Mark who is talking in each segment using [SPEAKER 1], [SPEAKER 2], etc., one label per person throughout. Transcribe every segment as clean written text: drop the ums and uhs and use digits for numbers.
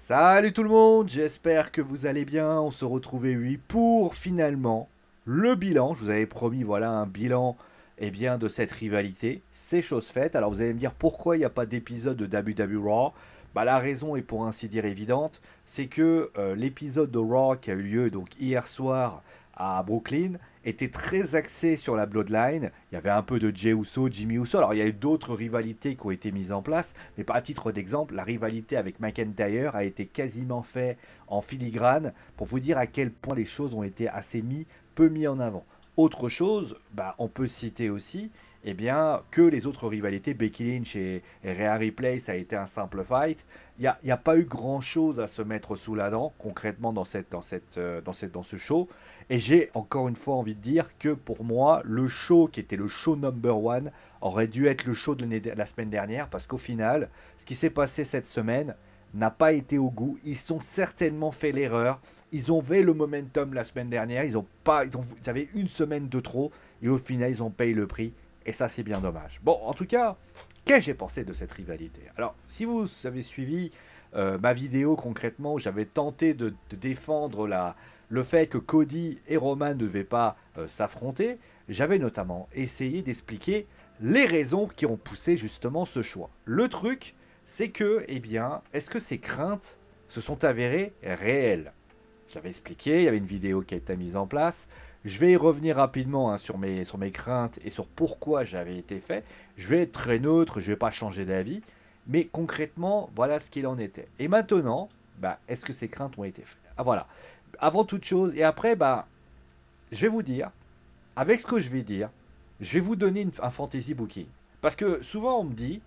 [SPEAKER 1] Salut tout le monde, j'espère que vous allez bien. On se retrouvait, oui, pour finalement le bilan. Je vous avais promis, voilà, un bilan bien, de cette rivalité. C'est chose faite. Alors vous allez me dire pourquoi il n'y a pas d'épisode de WWE Raw. Bah, la raison est pour ainsi dire évidente. C'est que l'épisode de Raw qui a eu lieu donc hier soir à Brooklyn était très axé sur la Bloodline. Il y avait un peu de Jey Uso, Jimmy Uso. Alors il y a eu d'autres rivalités qui ont été mises en place, mais par à titre d'exemple, la rivalité avec McIntyre a été quasiment faite en filigrane pour vous dire à quel point les choses ont été assez peu mis en avant. Autre chose, bah, on peut citer aussi que les autres rivalités, Becky Lynch et Rhea Ripley, ça a été un simple fight. Il y a pas eu grand-chose à se mettre sous la dent, concrètement, dans ce show. Et j'ai encore une fois envie de dire que pour moi, le show qui était le show number one aurait dû être le show de la semaine dernière, parce qu'au final, ce qui s'est passé cette semaine n'a pas été au goût. Ils ont certainement fait l'erreur. Ils ont fait le momentum la semaine dernière. Ils avaient une semaine de trop. Et au final, ils ont payé le prix. Et ça, c'est bien dommage. Bon, en tout cas, qu'est-ce que j'ai pensé de cette rivalité? Alors, si vous avez suivi ma vidéo concrètement, où j'avais tenté de défendre le fait que Cody et Roman ne devaient pas s'affronter, j'avais notamment essayé d'expliquer les raisons qui ont poussé justement ce choix. Le truc, c'est que, est-ce que ces craintes se sont avérées réelles? J'avais expliqué, il y avait une vidéo qui a été mise en place. Je vais y revenir rapidement, hein, sur mes craintes et sur pourquoi j'avais été fait. Je vais être très neutre, je ne vais pas changer d'avis. Mais concrètement, voilà ce qu'il en était. Et maintenant, bah, est-ce que ces craintes ont été faites? Ah, voilà. Avant toute chose, et après, bah, je vais vous dire, avec ce que je vais dire, je vais vous donner un fantasy booking. Parce que souvent on me dit,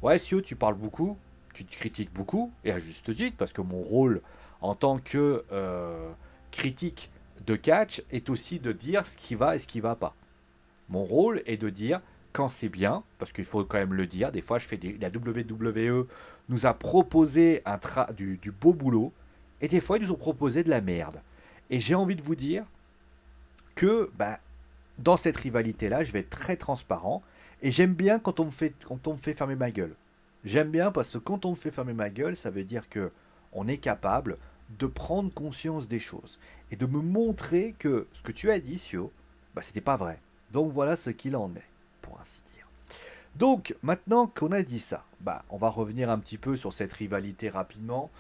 [SPEAKER 1] ouais, Sio, tu parles beaucoup, tu te critiques beaucoup, et à juste titre, parce que mon rôle en tant que critique de catch est aussi de dire ce qui va et ce qui va pas. Mon rôle est de dire quand c'est bien, parce qu'il faut quand même le dire, des fois la WWE nous a proposé du beau boulot, et des fois ils nous ont proposé de la merde. Et j'ai envie de vous dire que bah, dans cette rivalité-là, je vais être très transparent. Et j'aime bien quand on me fait fermer ma gueule. J'aime bien parce que quand on me fait fermer ma gueule, ça veut dire que on est capable de prendre conscience des choses et de me montrer que ce que tu as dit, Sio, bah, c'était pas vrai. Donc voilà ce qu'il en est, pour ainsi dire. Donc maintenant qu'on a dit ça, bah, on va revenir un petit peu sur cette rivalité rapidement.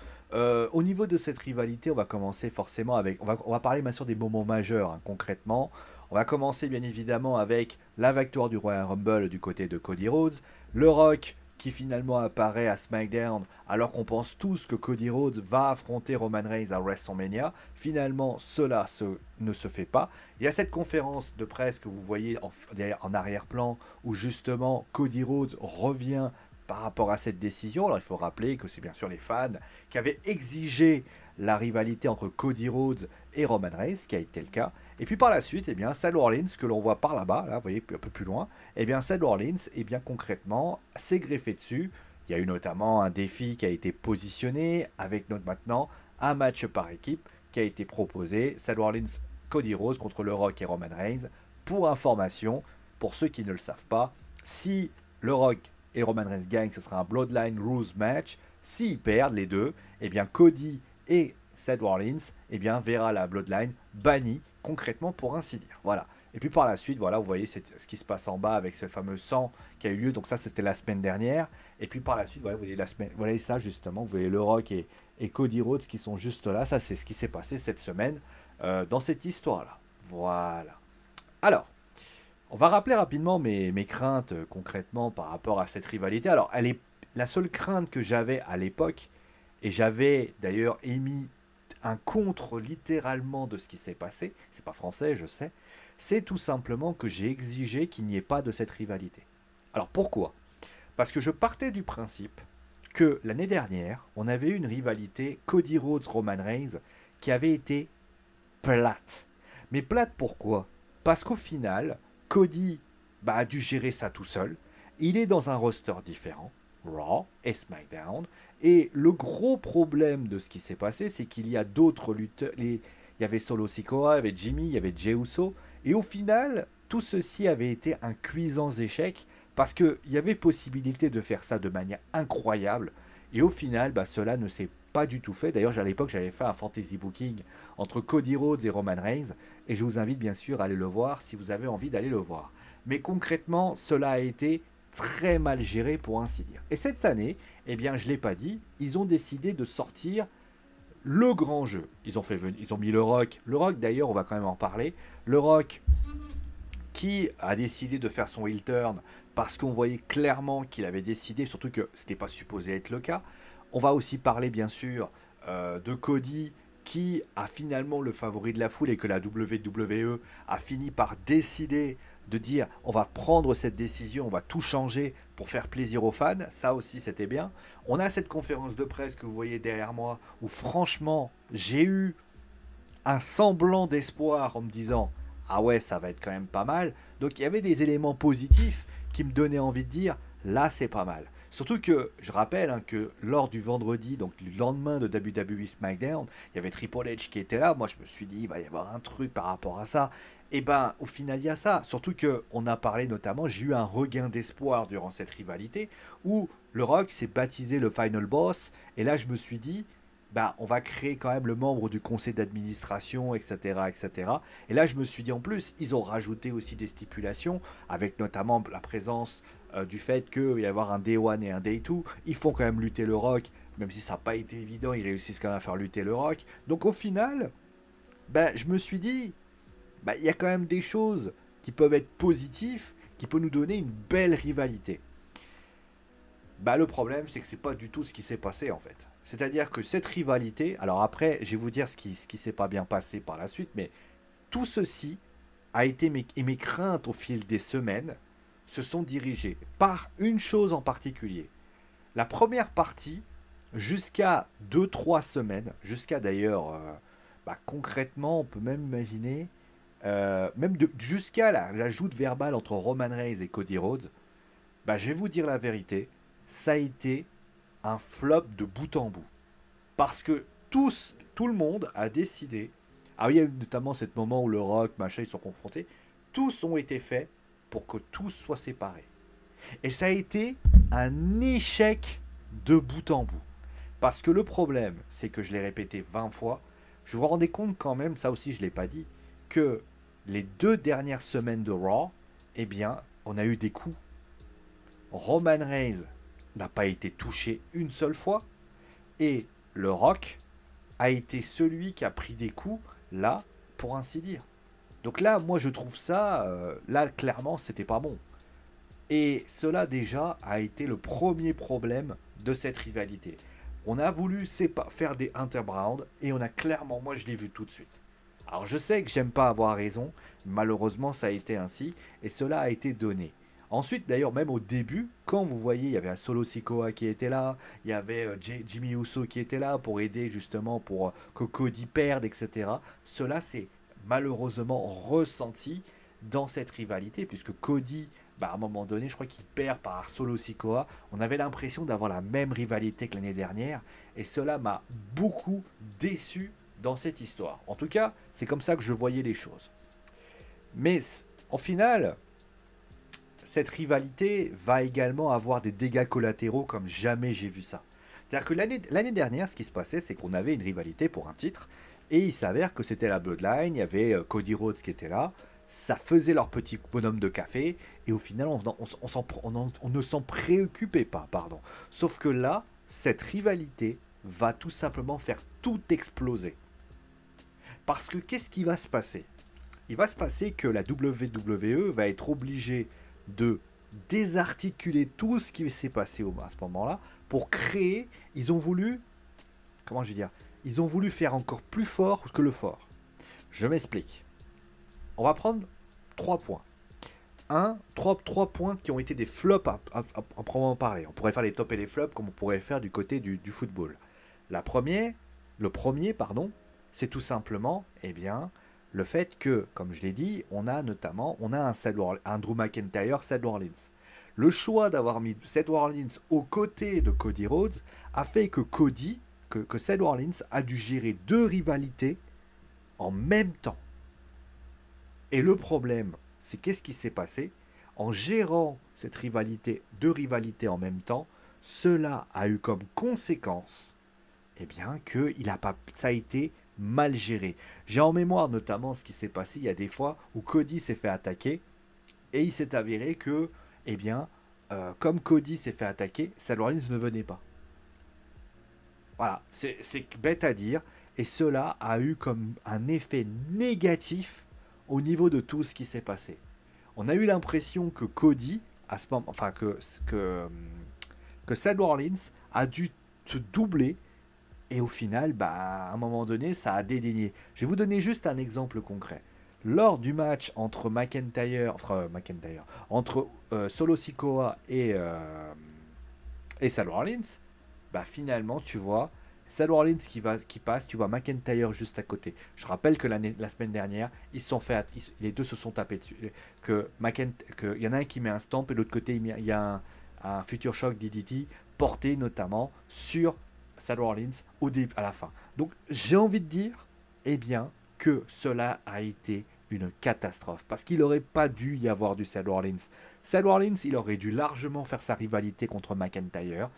[SPEAKER 1] Au niveau de cette rivalité, on va commencer forcément avec... On va parler bien sûr des moments majeurs, hein, concrètement. On va commencer bien évidemment avec la victoire du Royal Rumble du côté de Cody Rhodes. Le Rock qui finalement apparaît à SmackDown alors qu'on pense tous que Cody Rhodes va affronter Roman Reigns à WrestleMania. Finalement, ne se fait pas. Il y a cette conférence de presse que vous voyez en arrière-plan où justement Cody Rhodes revient par rapport à cette décision. Alors il faut rappeler que c'est bien sûr les fans qui avaient exigé la rivalité entre Cody Rhodes et Roman Reigns, ce qui a été le cas. Et puis par la suite, Seth Rollins, que l'on voit par là-bas, là, vous voyez un peu plus loin, Seth Rollins, concrètement, s'est greffé dessus. Il y a eu notamment un défi qui a été positionné, avec maintenant un match par équipe qui a été proposé. Seth Rollins, Cody Rhodes contre Le Rock et Roman Reigns. Pour information, pour ceux qui ne le savent pas, si Le Rock et Roman Reigns gagnent, ce sera un Bloodline Rules match. S'ils perdent les deux, Cody et Seth Rollins verra la Bloodline bannie concrètement pour ainsi dire. Voilà. Et puis par la suite, voilà, vous voyez ce qui se passe en bas avec ce fameux sang qui a eu lieu. Donc ça, c'était la semaine dernière. Et puis par la suite, voilà, vous voyez voilà ça justement. Vous voyez Le Rock et Cody Rhodes qui sont juste là. Ça, c'est ce qui s'est passé cette semaine dans cette histoire-là. Voilà. Alors, on va rappeler rapidement mes craintes concrètement par rapport à cette rivalité. Alors, la seule crainte que j'avais à l'époque, et j'avais d'ailleurs émis un contre littéralement de ce qui s'est passé, c'est pas français, je sais, c'est tout simplement que j'ai exigé qu'il n'y ait pas de cette rivalité. Alors pourquoi? Parce que je partais du principe que l'année dernière, on avait eu une rivalité Cody Rhodes-Roman Reigns qui avait été plate. Mais plate pourquoi? Parce qu'au final, Cody a dû gérer ça tout seul. Il est dans un roster différent, Raw et SmackDown. Et le gros problème de ce qui s'est passé, c'est qu'il y a d'autres lutteurs. Il y avait Solo Sikoa, il y avait Jimmy, il y avait Jey Uso. Et au final, tout ceci avait été un cuisant échec parce qu'il y avait possibilité de faire ça de manière incroyable. Et au final, bah, cela ne s'est pas du tout fait. D'ailleurs, à l'époque, j'avais fait un fantasy booking entre Cody Rhodes et Roman Reigns. Et je vous invite bien sûr à aller le voir si vous avez envie d'aller le voir. Mais concrètement, cela a été très mal géré pour ainsi dire. Et cette année, eh bien, je ne l'ai pas dit, ils ont décidé de sortir le grand jeu. Ils ont mis le Rock. Le Rock, d'ailleurs, on va quand même en parler. Le Rock qui a décidé de faire son heel turn parce qu'on voyait clairement qu'il avait décidé, surtout que c'était pas supposé être le cas. On va aussi parler bien sûr de Cody qui a finalement le favori de la foule et que la WWE a fini par décider de dire on va prendre cette décision, on va tout changer pour faire plaisir aux fans. Ça aussi c'était bien. On a cette conférence de presse que vous voyez derrière moi où franchement j'ai eu un semblant d'espoir en me disant ah ouais ça va être quand même pas mal. Donc il y avait des éléments positifs qui me donnaient envie de dire là c'est pas mal. Surtout que je rappelle hein, que lors du vendredi, donc le lendemain de WWE SmackDown, il y avait Triple H qui était là. Moi je me suis dit il va y avoir un truc par rapport à ça. Et ben au final il y a ça. Surtout que on a parlé notamment, j'ai eu un regain d'espoir durant cette rivalité où le Rock s'est baptisé le Final Boss. Et là je me suis dit bah, on va créer quand même le membre du conseil d'administration, etc., etc. Et là, je me suis dit en plus, ils ont rajouté aussi des stipulations, avec notamment la présence du fait qu'il va y avoir un Day 1 et un Day 2. Ils font quand même lutter le Rock, même si ça n'a pas été évident, ils réussissent quand même à faire lutter le Rock. Donc au final, bah, je me suis dit, bah, il y a quand même des choses qui peuvent être positives, qui peuvent nous donner une belle rivalité. Bah, le problème, c'est que c'est pas du tout ce qui s'est passé en fait. C'est-à-dire que cette rivalité, alors après, je vais vous dire ce qui s'est pas bien passé par la suite, mais tout ceci a été mes craintes au fil des semaines se sont dirigées par une chose en particulier. La première partie, jusqu'à 2 3 semaines, jusqu'à d'ailleurs, bah, concrètement, on peut même imaginer, jusqu'à la joute verbale entre Roman Reigns et Cody Rhodes, bah, je vais vous dire la vérité, ça a été un flop de bout en bout. Parce que tout le monde a décidé. Ah oui, il y a eu notamment ce moment où le Rock, machin, ils sont confrontés. Tous ont été faits pour que tous soient séparés. Et ça a été un échec de bout en bout. Parce que le problème, c'est que je l'ai répété 20 fois, je vous rendais compte quand même, ça aussi je ne l'ai pas dit, que les 2 dernières semaines de Raw, eh bien, on a eu des coups. Roman Reigns n'a pas été touché une seule fois. Et le Rock a été celui qui a pris des coups, là, pour ainsi dire. Donc là, moi, je trouve ça, là, clairement, c'était pas bon. Et cela, déjà, a été le premier problème de cette rivalité. On a voulu faire des interbrowns, et on a clairement, moi, je l'ai vu tout de suite. Alors, je sais que j'aime pas avoir raison, malheureusement, ça a été ainsi, et cela a été donné. Ensuite, d'ailleurs, même au début, quand vous voyez, il y avait un Solo Sikoa qui était là, il y avait Jimmy Uso qui était là pour aider justement pour que Cody perde, etc. Cela s'est malheureusement ressenti dans cette rivalité, puisque Cody, bah, à un moment donné, je crois qu'il perd par Solo Sikoa. On avait l'impression d'avoir la même rivalité que l'année dernière, et cela m'a beaucoup déçu dans cette histoire. En tout cas, c'est comme ça que je voyais les choses. Mais en final, cette rivalité va également avoir des dégâts collatéraux comme jamais j'ai vu ça. C'est-à-dire que l'année dernière, ce qui se passait, c'est qu'on avait une rivalité pour un titre, et il s'avère que c'était la Bloodline, il y avait Cody Rhodes qui était là, ça faisait leur petit bonhomme de café, et au final, on ne s'en préoccupait pas, pardon. Sauf que là, cette rivalité va tout simplement faire tout exploser. Parce que qu'est-ce qui va se passer? Il va se passer que la WWE va être obligée de désarticuler tout ce qui s'est passé à ce moment-là pour créer. Ils ont voulu, comment je vais dire, ils ont voulu faire encore plus fort que le fort. Je m'explique. On va prendre 3 points. Trois points qui ont été des flops à proprement parler. On pourrait faire les tops et les flops comme on pourrait faire du côté du football. Le premier, pardon, c'est tout simplement, eh bien, le fait que, comme je l'ai dit, on a un Drew McIntyre, Seth Rollins. Le choix d'avoir mis Seth Rollins aux côtés de Cody Rhodes a fait que Seth Rollins a dû gérer 2 rivalités en même temps. Et le problème, c'est qu'est-ce qui s'est passé? En gérant 2 rivalités en même temps, cela a eu comme conséquence, eh bien, que il a pas, ça a été mal géré. J'ai en mémoire notamment ce qui s'est passé il y a des fois où Cody s'est fait attaquer et il s'est avéré que, eh bien, comme Cody s'est fait attaquer, Seth Rollins ne venait pas. Voilà, c'est bête à dire. Et cela a eu comme un effet négatif au niveau de tout ce qui s'est passé. On a eu l'impression que Cody, à ce moment, enfin que Seth Rollins a dû se doubler. Et au final, bah, à un moment donné, ça a dédaigné. Je vais vous donner juste un exemple concret. Lors du match entre Solo Sikoa et Seth Rollins, bah finalement, tu vois, Seth Rollins qui passe, tu vois McIntyre juste à côté. Je rappelle que la semaine dernière, ils se sont fait, les deux se sont tapés dessus. Il y en a un qui met un stamp et de l'autre côté, il y a un Future Shock DDT porté notamment sur Seth Rollins à la fin. Donc j'ai envie de dire, eh bien, que cela a été une catastrophe. Parce qu'il n'aurait pas dû y avoir du Seth Rollins. Seth Rollins, il aurait dû largement faire sa rivalité contre McIntyre.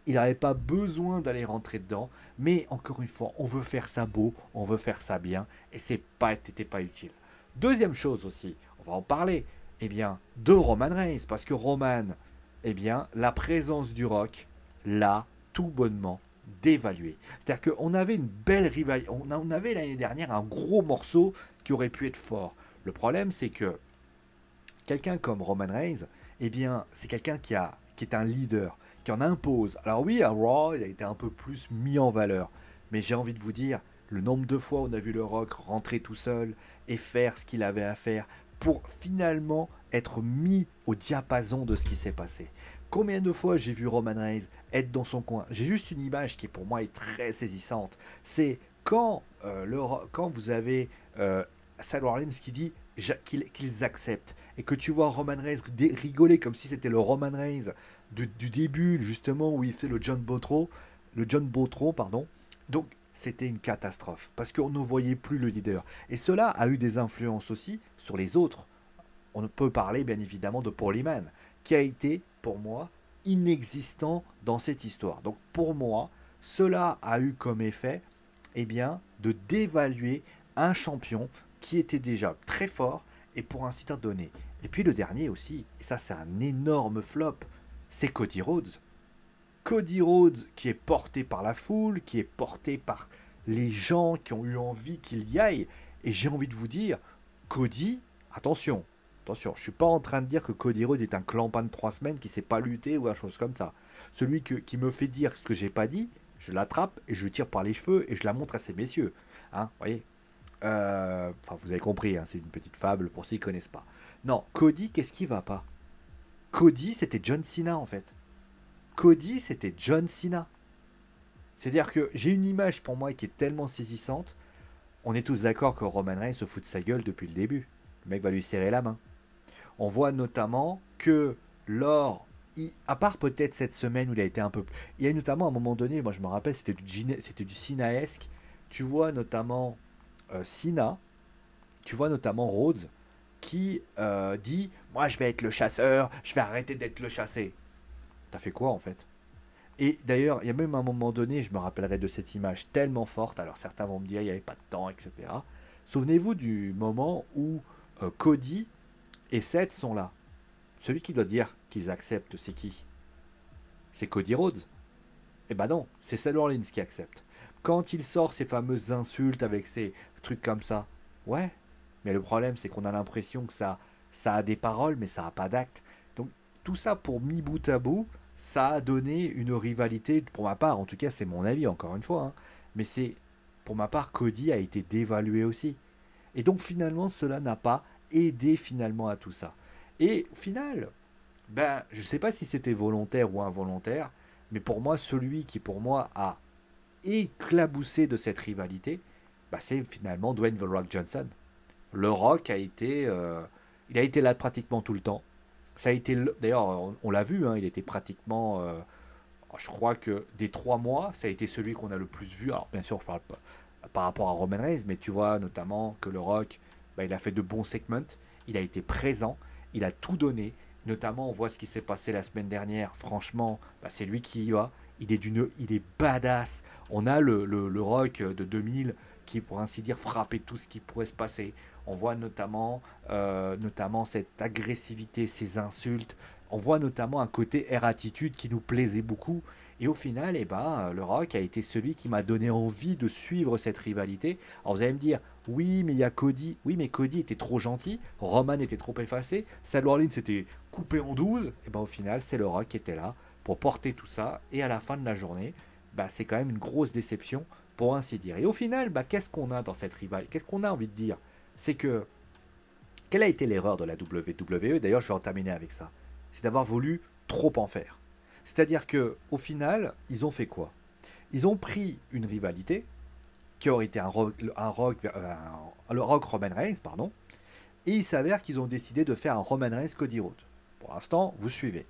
[SPEAKER 1] Il n'avait pas besoin d'aller rentrer dedans. Mais encore une fois, on veut faire ça beau, on veut faire ça bien. Et c'était pas utile. Deuxième chose aussi, on va en parler, eh bien, de Roman Reigns. Parce que Roman, eh bien, la présence du Rock, l'a tout bonnement d'évaluer. C'est-à-dire qu'on avait une belle rivalité. On avait l'année dernière un gros morceau qui aurait pu être fort. Le problème, c'est que quelqu'un comme Roman Reigns, eh bien, c'est quelqu'un qui est un leader, qui en impose. Alors oui, à Raw, il a été un peu plus mis en valeur. Mais j'ai envie de vous dire, le nombre de fois où on a vu le Rock rentrer tout seul et faire ce qu'il avait à faire pour finalement être mis au diapason de ce qui s'est passé. Combien de fois j'ai vu Roman Reigns être dans son coin. J'ai juste une image qui pour moi est très saisissante. C'est quand vous avez Seth Rollins qui dit qu'ils acceptent et que tu vois Roman Reigns rigoler comme si c'était le Roman Reigns du début justement où il fait le John Botro, pardon. Donc c'était une catastrophe parce qu'on ne voyait plus le leader. Et cela a eu des influences aussi sur les autres. On peut parler bien évidemment de Paul Heyman qui a été pour moi inexistant dans cette histoire. Donc pour moi, cela a eu comme effet eh bien, de dévaluer un champion qui était déjà très fort et pour ainsi dire donné. Et puis le dernier aussi, et ça c'est un énorme flop, c'est Cody Rhodes. Cody Rhodes qui est porté par la foule, qui est porté par les gens qui ont eu envie qu'il y aille. Et j'ai envie de vous dire, Cody, attention, attention, je ne suis pas en train de dire que Cody Rhodes est un clampin de 3 semaines qui ne sait pas lutter ou une chose comme ça. Celui qui me fait dire ce que j'ai pas dit, je l'attrape et je le tire par les cheveux et je la montre à ces messieurs. Hein, voyez Enfin, vous avez compris, hein, c'est une petite fable pour ceux qui ne connaissent pas. Non, Cody, qu'est-ce qui va pas? Cody, c'était John Cena en fait. Cody, c'était John Cena. C'est-à-dire que j'ai une image pour moi qui est tellement saisissante. On est tous d'accord que Roman Reigns se fout de sa gueule depuis le début. Le mec va lui serrer la main. On voit notamment que à part peut-être cette semaine où il a été un peu... Il y a notamment à un moment donné, moi je me rappelle, c'était du Cena-esque. Tu vois notamment Cena, tu vois notamment Rhodes, qui dit moi je vais être le chasseur, je vais arrêter d'être le chassé. T'as fait quoi en fait? Et d'ailleurs, il y a même un moment donné, je me rappellerai de cette image tellement forte, alors certains vont me dire il n'y avait pas de temps, etc. Souvenez-vous du moment où Cody et Seth sont là. Celui qui doit dire qu'ils acceptent, c'est qui? C'est Cody Rhodes. Eh ben non, c'est Seth Rollins qui accepte. Quand il sort ses fameuses insultes avec ces trucs comme ça, ouais, mais le problème c'est qu'on a l'impression que ça a des paroles, mais ça n'a pas d'acte. Donc tout ça pour mis bout à bout, ça a donné une rivalité, pour ma part, en tout cas c'est mon avis encore une fois, hein, mais c'est, pour ma part, Cody a été dévalué aussi. Et donc finalement cela n'a pas aidé finalement à tout ça. Et au final, ben, je ne sais pas si c'était volontaire ou involontaire, mais pour moi, celui qui pour moi a éclaboussé de cette rivalité, bah, c'est finalement Dwayne The Rock Johnson. Le Rock il a été là pratiquement tout le temps. Ça a été, d'ailleurs, on l'a vu, hein, il était pratiquement, je crois que des 3 mois, ça a été celui qu'on a le plus vu. Alors bien sûr, je parle pas par rapport à Roman Reigns, mais tu vois notamment que le Rock, bah, il a fait de bons segments, il a été présent, il a tout donné, Notamment, on voit ce qui s'est passé la semaine dernière. Franchement, bah, c'est lui qui y va. Il est badass. On a le Rock de 2000 qui, pour ainsi dire, frappait tout ce qui pourrait se passer. On voit notamment cette agressivité, ces insultes. On voit notamment un côté air attitude qui nous plaisait beaucoup. Et au final, eh ben, le Rock a été celui qui m'a donné envie de suivre cette rivalité. Alors vous allez me dire, oui, mais il y a Cody. Oui, mais Cody était trop gentil. Roman était trop effacé. Seth Rollins était coupé en 12. Et ben au final, c'est le Rock qui était là pour porter tout ça. Et à la fin de la journée, bah, c'est quand même une grosse déception, pour ainsi dire. Et au final, bah, qu'est-ce qu'on a dans cette rivalité? Qu'est-ce qu'on a envie de dire? C'est que, quelle a été l'erreur de la WWE? D'ailleurs, je vais en terminer avec ça. C'est d'avoir voulu trop en faire. C'est-à-dire que au final, ils ont fait quoi? Ils ont pris une rivalité qui aurait été le Rock Roman Reigns, pardon, et il s'avère qu'ils ont décidé de faire un Roman Reigns Cody Rhodes. Pour l'instant, vous suivez.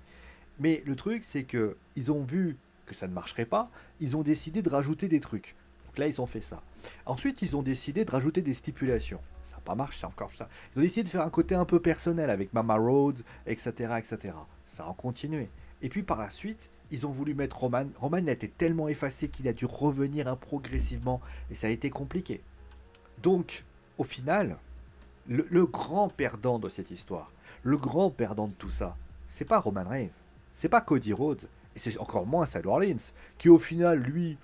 [SPEAKER 1] Mais le truc, c'est que ils ont vu que ça ne marcherait pas, ils ont décidé de rajouter des trucs. Donc là, ils ont fait ça. Ensuite, ils ont décidé de rajouter des stipulations. Ça n'a pas marché, c'est encore ça. Ils ont décidé de faire un côté un peu personnel avec Mama Rhodes, etc., etc. Ça a continué. Et puis par la suite, ils ont voulu mettre Roman. Roman a été tellement effacé qu'il a dû revenir progressivement. Et ça a été compliqué. Donc, au final, le grand perdant de cette histoire, le grand perdant de tout ça, c'est pas Roman Reigns, c'est pas Cody Rhodes, et c'est encore moins Seth Rollins, qui au final, lui,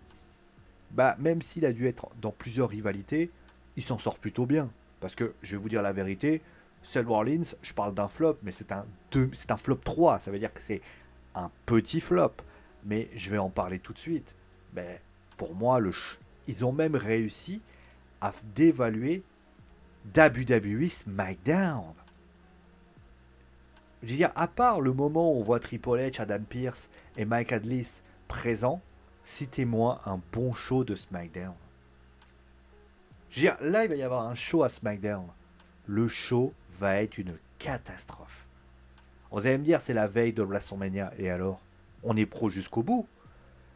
[SPEAKER 1] bah, même s'il a dû être dans plusieurs rivalités, il s'en sort plutôt bien. Parce que, je vais vous dire la vérité, Seth Rollins, je parle d'un flop, mais c'est un flop 3, ça veut dire que c'est un petit flop. Mais je vais en parler tout de suite. Ben, pour moi, ils ont même réussi à dévaluer WWE SmackDown. Je veux dire, à part le moment où on voit Triple H, Adam Pearce et Mike Adlis présents, citez-moi un bon show de SmackDown. Je veux dire, là, il va y avoir un show à SmackDown. Le show va être une catastrophe. Vous allez me dire, c'est la veille de WrestleMania, et alors? On est pro jusqu'au bout.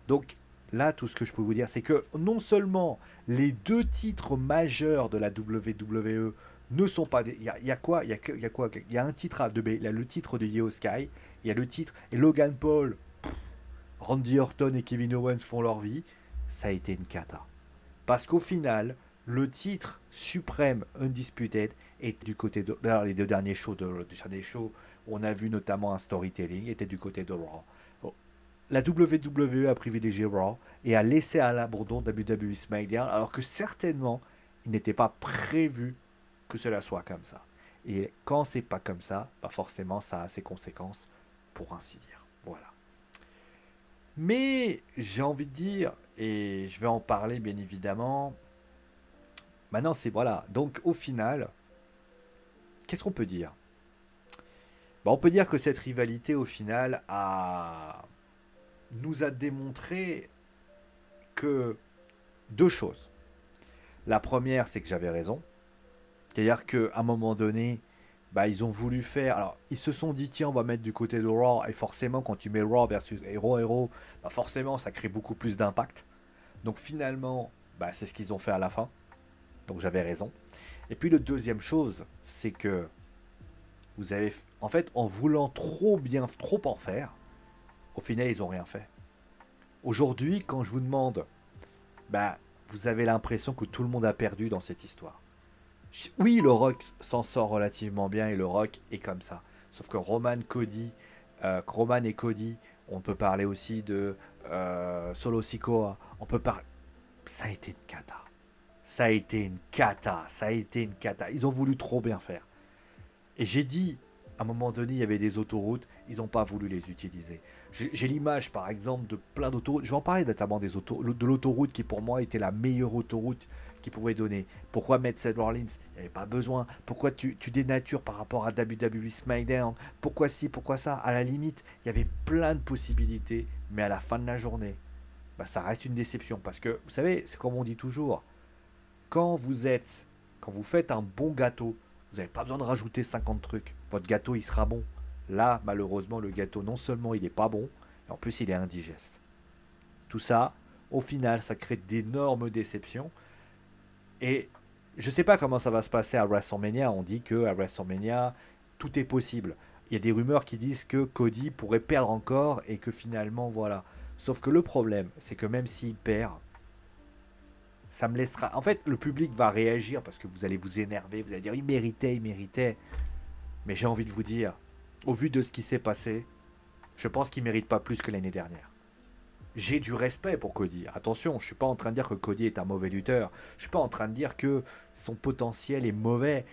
[SPEAKER 1] Donc, là, tout ce que je peux vous dire, c'est que non seulement les deux titres majeurs de la WWE ne sont pas des... Il y a quoi? Il y a un titre il y a le titre de Io Sky, il y a le titre... Et Logan Paul, Randy Orton et Kevin Owens font leur vie. Ça a été une cata. Parce qu'au final, le titre suprême Undisputed est du côté de... Alors, les deux derniers shows, où on a vu notamment un storytelling, étaient du côté de Raw. La WWE a privilégié Raw et a laissé à l'abandon WWE SmackDown, alors que certainement, il n'était pas prévu que cela soit comme ça. Et quand c'est pas comme ça, bah forcément, ça a ses conséquences, pour ainsi dire. Voilà. Mais j'ai envie de dire, et je vais en parler bien évidemment, maintenant c'est voilà. Donc au final, qu'est-ce qu'on peut dire? Bah, on peut dire que cette rivalité au final nous a démontré que deux choses. La première, c'est que j'avais raison. C'est-à-dire qu'à un moment donné, bah, ils ont voulu faire... Alors, ils se sont dit, tiens, on va mettre du côté de Raw. Et forcément, quand tu mets Raw versus Hero, bah forcément, ça crée beaucoup plus d'impact. Donc finalement, bah, c'est ce qu'ils ont fait à la fin. Donc j'avais raison. Et puis, le deuxième chose, c'est que vous avez... En fait, en voulant trop en faire, au final, ils n'ont rien fait. Aujourd'hui, quand je vous demande, bah, vous avez l'impression que tout le monde a perdu dans cette histoire. Oui, le Rock s'en sort relativement bien et le Rock est comme ça. Sauf que Roman et Cody, on peut parler aussi de Solo Sikoa, on peut parler... Ça a été une cata. Ça a été une cata. Ça a été une cata. Ils ont voulu trop bien faire. Et j'ai dit, à un moment donné, il y avait des autoroutes, ils n'ont pas voulu les utiliser. J'ai l'image, par exemple, de plein d'autoroutes. Je vais en parler notamment de l'autoroute qui, pour moi, était la meilleure autoroute qu'ils pouvaient donner. Pourquoi mettre Seth Rollins? Il n'y avait pas besoin. Pourquoi tu dénatures par rapport à WWE SmackDown? Pourquoi ci, pourquoi ça? À la limite, il y avait plein de possibilités, mais à la fin de la journée, bah, ça reste une déception. Parce que, vous savez, c'est comme on dit toujours, quand vous faites un bon gâteau, vous n'avez pas besoin de rajouter 50 trucs. Votre gâteau, il sera bon. Là, malheureusement, le gâteau, non seulement il n'est pas bon, mais en plus, il est indigeste. Tout ça, au final, ça crée d'énormes déceptions. Et je ne sais pas comment ça va se passer à WrestleMania. On dit qu'à WrestleMania, tout est possible. Il y a des rumeurs qui disent que Cody pourrait perdre encore et que finalement, voilà. Sauf que le problème, c'est que même s'il perd, ça me laissera. En fait, le public va réagir parce que vous allez vous énerver, vous allez dire il méritait, il méritait. Mais j'ai envie de vous dire, au vu de ce qui s'est passé, je pense qu'il mérite pas plus que l'année dernière. J'ai du respect pour Cody. Attention, je suis pas en train de dire que Cody est un mauvais lutteur. Je suis pas en train de dire que son potentiel est mauvais,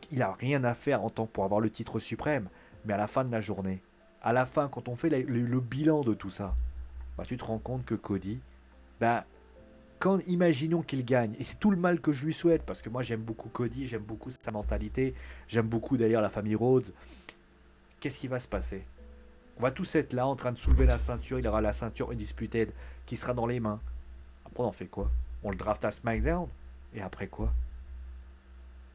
[SPEAKER 1] qu'il a rien à faire en tant que pour avoir le titre suprême. Mais à la fin de la journée, à la fin, quand on fait le bilan de tout ça, bah, tu te rends compte que Cody, bah, quand imaginons qu'il gagne, et c'est tout le mal que je lui souhaite, parce que moi j'aime beaucoup Cody, j'aime beaucoup sa mentalité, j'aime beaucoup d'ailleurs la famille Rhodes, qu'est-ce qui va se passer? On va tous être là en train de soulever la ceinture, il aura la ceinture Undisputed qui sera dans les mains. Après on en fait quoi? On le draft à SmackDown? Et après quoi?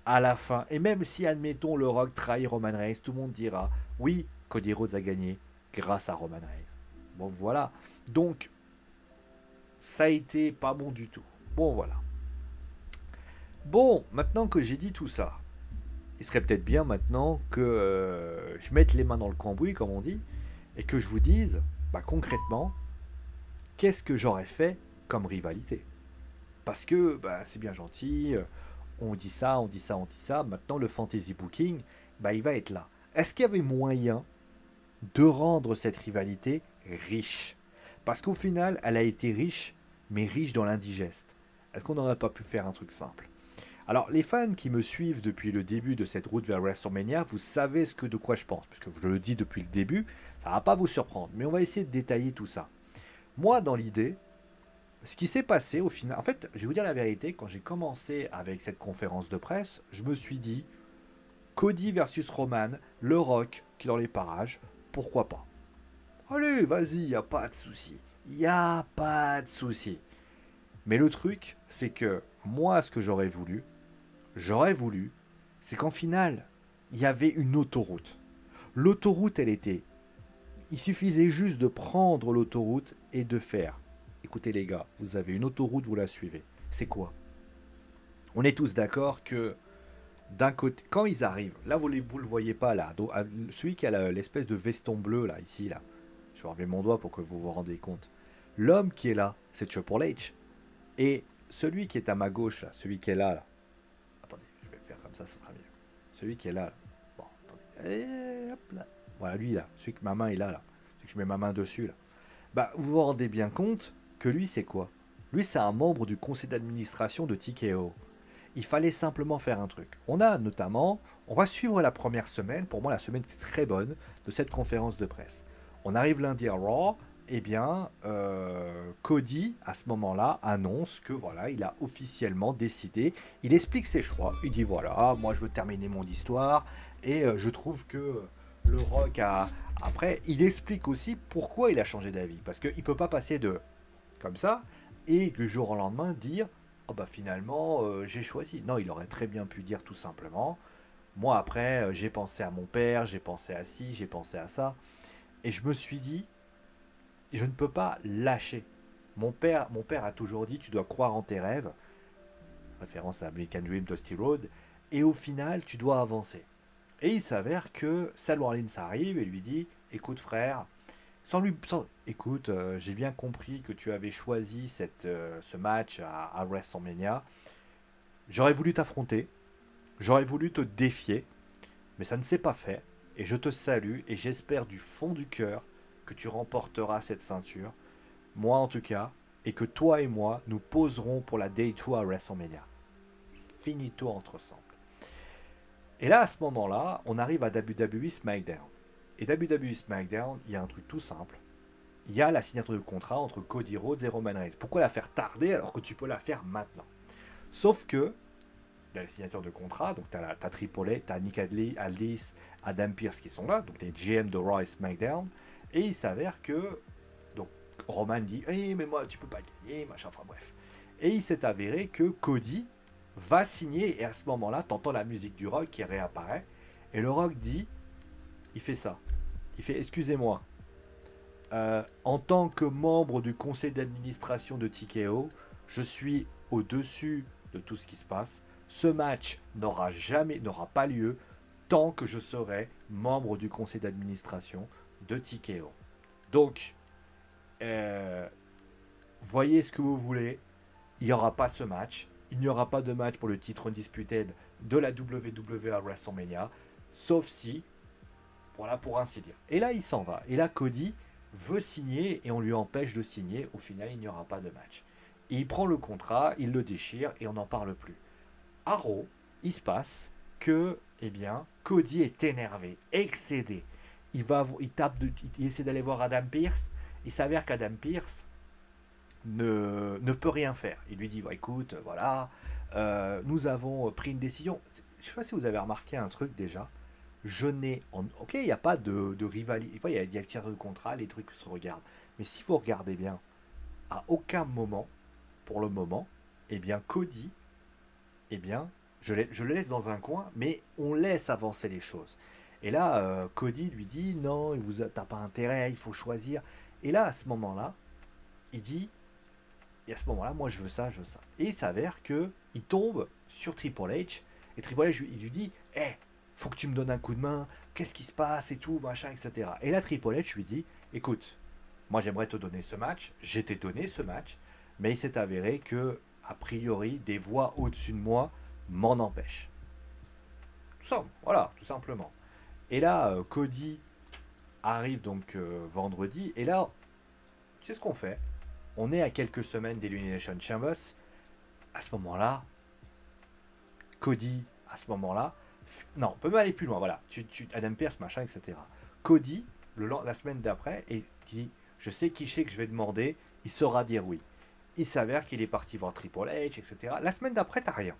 [SPEAKER 1] À la fin, et même si admettons le Rock trahit Roman Reigns, tout le monde dira oui, Cody Rhodes a gagné grâce à Roman Reigns. Bon voilà. Donc ça a été pas bon du tout. Bon voilà. Bon, maintenant que j'ai dit tout ça, il serait peut-être bien maintenant que je mette les mains dans le cambouis, comme on dit, et que je vous dise, bah, concrètement, qu'est-ce que j'aurais fait comme rivalité. Parce que bah, c'est bien gentil, on dit ça, on dit ça, on dit ça, maintenant le fantasy booking, bah, il va être là. Est-ce qu'il y avait moyen de rendre cette rivalité riche? Parce qu'au final, elle a été riche, mais riche dans l'indigeste. Est-ce qu'on n'aurait pas pu faire un truc simple? Alors, les fans qui me suivent depuis le début de cette route vers WrestleMania, vous savez de quoi je pense, parce que je le dis depuis le début, ça ne va pas vous surprendre, mais on va essayer de détailler tout ça. Moi, dans l'idée, ce qui s'est passé au final, en fait, je vais vous dire la vérité, quand j'ai commencé avec cette conférence de presse, je me suis dit, Cody versus Roman, le Rock qui est dans les parages, pourquoi pas? Allez, vas-y, y a pas de souci, y a pas de souci. Mais le truc, c'est que moi, ce que j'aurais voulu, c'est qu'en finale, il y avait une autoroute. L'autoroute, elle était. Il suffisait juste de prendre l'autoroute et de faire. Écoutez les gars, vous avez une autoroute, vous la suivez. C'est quoi? On est tous d'accord que d'un côté, quand ils arrivent, là vous le voyez pas là, celui qui a l'espèce de veston bleu là, ici là, je vais enlever mon doigt pour que vous vous rendiez compte. L'homme qui est là, c'est Triple H. Et celui qui est à ma gauche là, celui qui est là, attendez, je vais faire comme ça sera mieux. Celui qui est là. Bon, attendez. Et hop là. Voilà, lui là. Celui que ma main est là. Celui que je mets ma main dessus là. Bah, vous vous rendez bien compte que lui, c'est quoi? Lui, c'est un membre du conseil d'administration de TKO. Il fallait simplement faire un truc. On a notamment, on va suivre la première semaine, pour moi la semaine était très bonne, de cette conférence de presse. On arrive lundi à Raw, eh bien, Cody, à ce moment-là, annonce que voilà, il a officiellement décidé. Il explique ses choix. Il dit voilà, moi je veux terminer mon histoire et je trouve que le Rock a. Après, il explique aussi pourquoi il a changé d'avis. Parce qu'il ne peut pas passer de comme ça et du jour au lendemain dire oh bah finalement j'ai choisi. Non, il aurait très bien pu dire tout simplement moi après j'ai pensé à mon père, j'ai pensé à ci, j'ai pensé à ça. Et je me suis dit je ne peux pas lâcher. Mon père a toujours dit tu dois croire en tes rêves, référence à American Dream, Dusty Road, et au final tu dois avancer. Et il s'avère que Sal Rollins arrive et lui dit écoute frère, écoute, j'ai bien compris que tu avais choisi ce match à WrestleMania. J'aurais voulu t'affronter, j'aurais voulu te défier, mais ça ne s'est pas fait. Et je te salue et j'espère du fond du cœur que tu remporteras cette ceinture. Moi en tout cas, et que toi et moi, nous poserons pour la Day 2 à WrestleMania. Finito entre ensemble. Et là, à ce moment-là, on arrive à WWE SmackDown. Et WWE SmackDown, il y a un truc tout simple. Il y a la signature de contrat entre Cody Rhodes et Roman Reigns. Pourquoi la faire tarder alors que tu peux la faire maintenant? Sauf que, la signature de contrat, donc tu as Triple H, tu as Nick Aldis, Adam Pearce qui sont là, donc les GM de Raw et SmackDown. Et il s'avère que, donc Roman dit hey, mais moi tu peux pas gagner, machin, enfin bref. Et il s'est avéré que Cody va signer, et à ce moment-là, tu entends la musique du Rock qui réapparaît. Et le Rock dit, il fait ça. Il fait excusez-moi. En tant que membre du conseil d'administration de TKO, je suis au-dessus de tout ce qui se passe. Ce match n'aura pas lieu. tant que je serai membre du conseil d'administration de TKO. Donc, voyez ce que vous voulez, il n'y aura pas ce match, il n'y aura pas de match pour le titre Undisputed de la WWE à WrestleMania, sauf si, voilà, pour ainsi dire. Et là, il s'en va. Et là, Cody veut signer et on lui empêche de signer. Au final, il n'y aura pas de match. Et il prend le contrat, il le déchire et on n'en parle plus. À Raw, il se passe que, eh bien, Cody est énervé, excédé. Il essaie d'aller voir Adam Pearce. Il s'avère qu'Adam Pearce ne peut rien faire. Il lui dit, bah, écoute, voilà, nous avons pris une décision. Je ne sais pas si vous avez remarqué un truc déjà. Ok, il n'y a pas de rivalité. Il y a le tir de contrat, les trucs se regardent. Mais si vous regardez bien, à aucun moment, pour le moment, eh bien, Cody, eh bien, je le laisse dans un coin, mais on laisse avancer les choses. Et là, Cody lui dit, non, t'as pas intérêt, il faut choisir. Et là, à ce moment-là, il dit, et à ce moment-là, moi, je veux ça, je veux ça. Et il s'avère que il tombe sur Triple H, et Triple H, il lui dit, hé, faut que tu me donnes un coup de main, qu'est-ce qui se passe et tout, machin, etc. Et là, Triple H lui dit, écoute, moi, j'aimerais te donner ce match, j'ai t'ai donné ce match, mais il s'est avéré que, a priori, des voix au-dessus de moi m'en empêchent. Tout ça, voilà, tout simplement. Et là, Cody arrive donc vendredi, et là, tu sais ce qu'on fait? On est à quelques semaines d'Elimination Chambers. À ce moment-là, Cody, à ce moment-là, non, on peut même aller plus loin, voilà. Adam Pearce, machin, etc. Cody, la semaine d'après, et dit, je sais qui c'est que je vais demander, il saura dire oui. Il s'avère qu'il est parti voir Triple H, etc. La semaine d'après, t'as rien.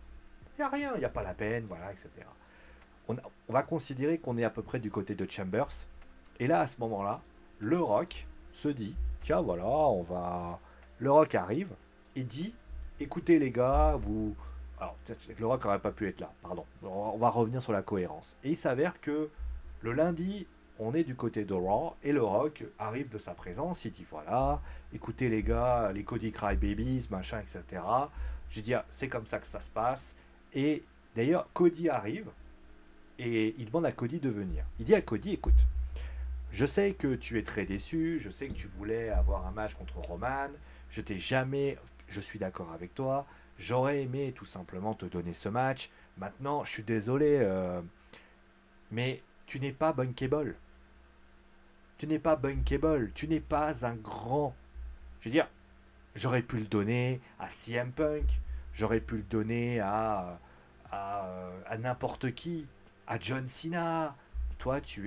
[SPEAKER 1] Il n'y a rien, il n'y a pas la peine, voilà, etc. On va considérer qu'on est à peu près du côté de Chambers. Et là, à ce moment-là, le Rock se dit, tiens, voilà, Le Rock arrive et dit, écoutez les gars, vous... Alors, le Rock n'aurait pas pu être là, pardon. On va revenir sur la cohérence. Et il s'avère que le lundi, on est du côté de Raw et le Rock arrive de sa présence. Il dit, voilà, écoutez les gars, les Cody Cry Babies, machin, etc. J'ai dit, ah, c'est comme ça que ça se passe. Et d'ailleurs, Cody arrive et il demande à Cody de venir. Il dit à Cody, écoute, je sais que tu es très déçu, je sais que tu voulais avoir un match contre Roman, je t'ai jamais, je suis d'accord avec toi, j'aurais aimé tout simplement te donner ce match, maintenant je suis désolé, mais tu n'es pas bunkable. Tu n'es pas bunkable, tu n'es pas un grand. Je veux dire, j'aurais pu le donner à CM Punk, j'aurais pu le donner à n'importe qui, à John Cena. Toi, tu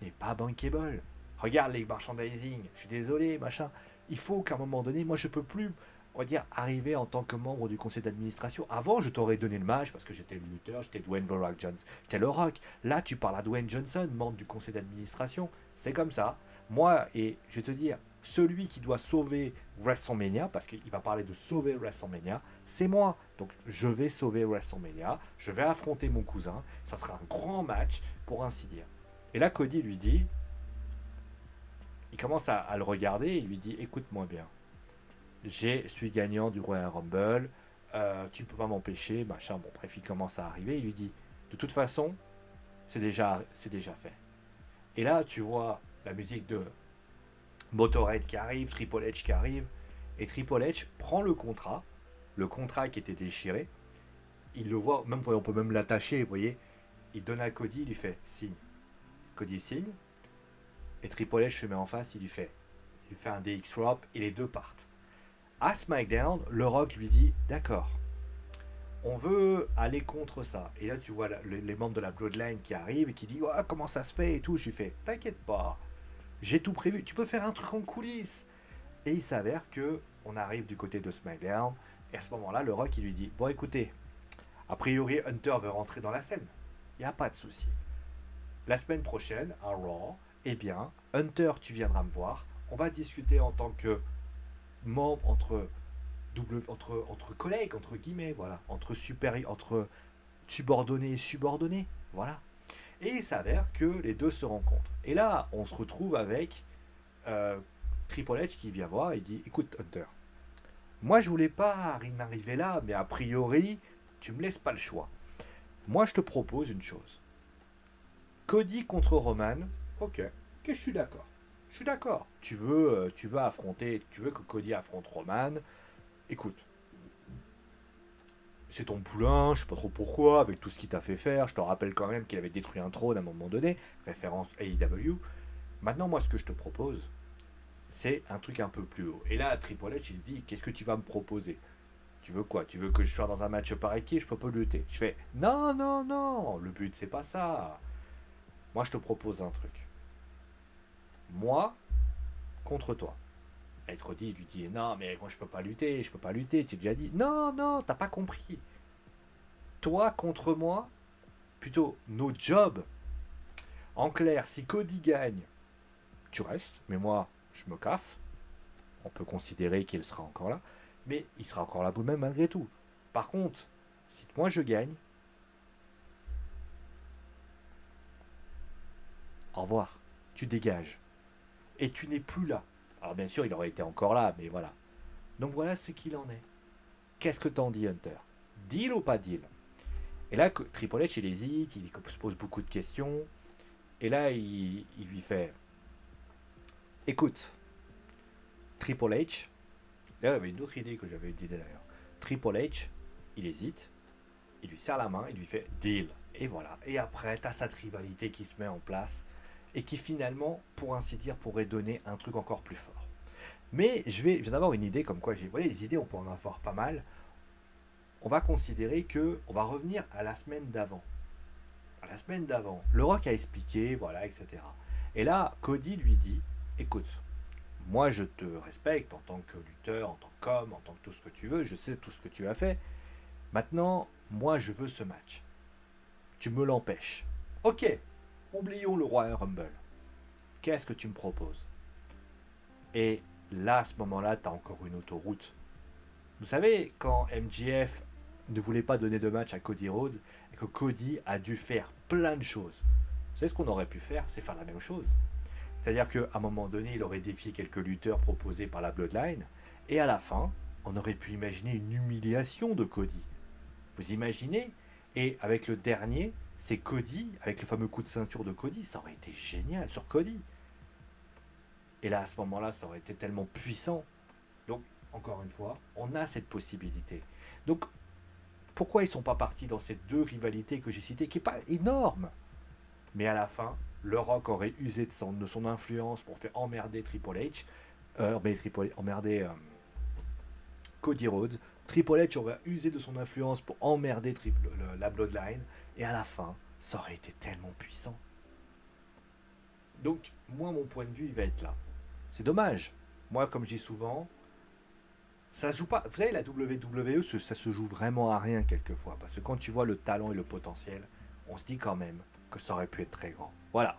[SPEAKER 1] n'es pas bankable. Regarde les merchandising, je suis désolé, machin. Il faut qu'à un moment donné, moi je peux plus, on va dire, arriver en tant que membre du conseil d'administration. Avant, je t'aurais donné le match parce que j'étais le lutteur, j'étais Dwayne The Rock Johnson, j'étais le Rock. Là, tu parles à Dwayne Johnson, membre du conseil d'administration. C'est comme ça. Moi, et je vais te dire, celui qui doit sauver WrestleMania, parce qu'il va parler de sauver WrestleMania, c'est moi. Donc je vais sauver WrestleMania, je vais affronter mon cousin, ça sera un grand match, pour ainsi dire. Et là, Cody lui dit, il commence à le regarder, et il lui dit, écoute-moi bien, je suis gagnant du Royal Rumble, tu ne peux pas m'empêcher, machin, bon bref, il commence à arriver, il lui dit, de toute façon, c'est déjà fait. Et là, tu vois la musique de Motorhead qui arrive, Triple H qui arrive, et Triple H prend le contrat qui était déchiré, il le voit, même on peut même l'attacher, vous voyez, il donne à Cody, il lui fait signe. Cody signe, et Triple H se met en face, il lui fait un DX drop, et les deux partent. À SmackDown, le Rock lui dit, d'accord, on veut aller contre ça. Et là, tu vois les membres de la Bloodline qui arrivent et qui disent, oh, comment ça se fait et tout. Je lui fais, t'inquiète pas, j'ai tout prévu, tu peux faire un truc en coulisses. Et il s'avère que on arrive du côté de SmackDown, et à ce moment-là, le Rock, il lui dit, bon écoutez, a priori, Hunter veut rentrer dans la scène. Il n'y a pas de souci. La semaine prochaine, à Raw, eh bien, Hunter, tu viendras me voir. On va discuter en tant que membre entre collègues, entre guillemets, voilà, entre subordonnés et subordonnés, voilà. Et il s'avère que les deux se rencontrent. Et là, on se retrouve avec Triple H qui vient voir et dit, écoute Hunter, moi je voulais pas arriver là, mais a priori, tu me laisses pas le choix. Moi je te propose une chose. Cody contre Roman. Ok, je suis d'accord. Je suis d'accord. Tu veux affronter, tu veux que Cody affronte Roman. Écoute, c'est ton poulain, je sais pas trop pourquoi, avec tout ce qu'il t'a fait faire. Je te rappelle quand même qu'il avait détruit un trône à un moment donné, référence AEW. Maintenant, moi, ce que je te propose, c'est un truc un peu plus haut. Et là, Triple H, il dit, qu'est-ce que tu vas me proposer? Tu veux quoi? Tu veux que je sois dans un match par équipe? Je peux pas lutter. Je fais, non, non, non, le but, c'est pas ça. Moi, je te propose un truc. Moi, contre toi. Et Cody, il lui dit, non, mais moi, je peux pas lutter, je peux pas lutter. Tu as déjà dit, non, non, t'as pas compris. Toi contre moi, plutôt nos jobs. En clair, si Cody gagne, tu restes, mais moi, je me casse. On peut considérer qu'il sera encore là, mais il sera encore là vous-même malgré tout. Par contre, si moi je gagne, au revoir, tu dégages. Et tu n'es plus là. Alors bien sûr, il aurait été encore là, mais voilà. Donc voilà ce qu'il en est. Qu'est-ce que t'en dis, Hunter? Deal ou pas deal? Et là, Triple H, il hésite, il se pose beaucoup de questions. Et là, il lui fait, écoute, Triple H, là, il y avait une autre idée que j'avais dit d'ailleurs. Triple H, il hésite, il lui serre la main, il lui fait deal. Et voilà. Et après, t'as cette rivalité qui se met en place et qui finalement, pour ainsi dire, pourrait donner un truc encore plus fort. Mais je viens d'avoir une idée comme quoi, vous voyez, les idées, on peut en avoir pas mal. On va considérer que, on va revenir à la semaine d'avant. À la semaine d'avant, le Rock a expliqué, voilà, etc. Et là, Cody lui dit, écoute, moi je te respecte en tant que lutteur, en tant qu'homme, en tant que tout ce que tu veux, je sais tout ce que tu as fait. Maintenant, moi je veux ce match. Tu me l'empêches. Ok, oublions le Royal Rumble. Qu'est-ce que tu me proposes? Et là, à ce moment-là, tu as encore une autoroute. Vous savez, quand MJF ne voulait pas donner de match à Cody Rhodes, et que Cody a dû faire plein de choses. Vous savez ce qu'on aurait pu faire? C'est faire la même chose. C'est-à-dire qu'à un moment donné, il aurait défié quelques lutteurs proposés par la Bloodline, et à la fin, on aurait pu imaginer une humiliation de Cody. Vous imaginez? Et avec le dernier, c'est Cody, avec le fameux coup de ceinture de Cody, ça aurait été génial sur Cody. Et là, à ce moment-là, ça aurait été tellement puissant. Donc, encore une fois, on a cette possibilité. Donc, pourquoi ils ne sont pas partis dans ces deux rivalités que j'ai citées, qui n'est pas énorme? Mais à la fin, le Rock aurait usé de son influence pour faire emmerder Triple H, emmerder Cody Rhodes. Triple H aurait usé de son influence pour emmerder la Bloodline, et à la fin, ça aurait été tellement puissant. Donc, moi, mon point de vue, il va être là. C'est dommage. Moi, comme je dis souvent, ça se joue pas. Vous savez, la WWE, ça se joue vraiment à rien quelquefois. Parce que quand tu vois le talent et le potentiel, on se dit quand même que ça aurait pu être très grand. Voilà.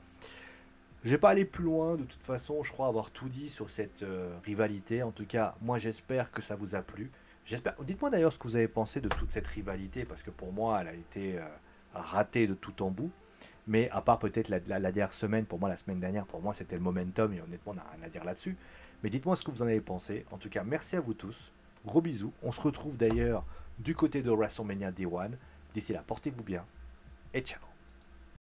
[SPEAKER 1] Je vais pas aller plus loin. De toute façon, je crois avoir tout dit sur cette rivalité. En tout cas, moi, j'espère que ça vous a plu. J'espère. Dites-moi d'ailleurs ce que vous avez pensé de toute cette rivalité. Parce que pour moi, elle a été ratée de tout en bout. Mais à part peut-être la dernière semaine, pour moi, la semaine dernière, pour moi, c'était le momentum. Et honnêtement, on n'a rien à dire là-dessus. Mais dites-moi ce que vous en avez pensé. En tout cas, merci à vous tous. Gros bisous. On se retrouve d'ailleurs du côté de WrestleMania Day 1. D'ici là, portez-vous bien. Et ciao.